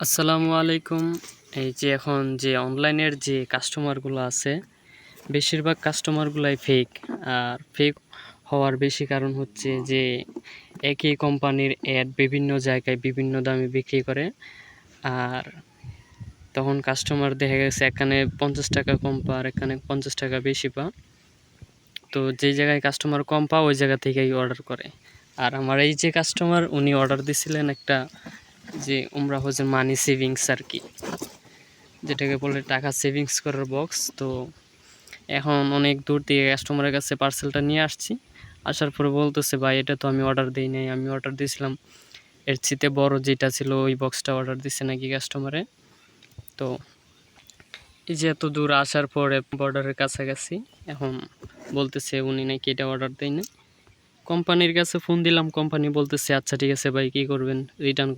আসসালামু আলাইকুম। এই যে এখন যে অনলাইনের যে কাস্টমারগুলো আছে, বেশিরভাগ কাস্টমারগুলাই ফেক। আর ফেক হওয়ার বেশি কারণ হচ্ছে যে একই কোম্পানির অ্যাড বিভিন্ন জায়গায় বিভিন্ন দামে বিক্রি করে। আর তখন কাস্টমার দেখা গেছে এখানে 50 টাকা কম পা আর এখানে 50 টাকা বেশি পা। তো যেই জায়গায় কাস্টমার কম পা ওই জায়গা থেকেই অর্ডার করে। আর আমার এই যে কাস্টমার উনি অর্ডার দিছিলেন একটা যে উমরা হচ্ছে মানি সেভিংস আর কি, যেটাকে বলে টাকা সেভিংস করার বক্স। তো এখন অনেক দূর থেকে কাস্টমারের কাছে পার্সেলটা নিয়ে আসছি। আসার পরে বলতেছে, ভাই এটা তো আমি অর্ডার দিই নাই, আমি অর্ডার দিয়েছিলাম এর চেয়ে বড় যেটা ছিল ওই বক্সটা অর্ডার দিছে নাকি কাস্টমারে। তো এই যে এত দূর আসার পরে বর্ডারের কাছাকাছি এখন বলতেছে উনি নাকি এটা অর্ডার দেয় না। কোম্পানির কাছে ফোন দিলাম, কোম্পানি বলতেছে আচ্ছা ঠিক আছে ভাই, কী করবেন, রিটার্ন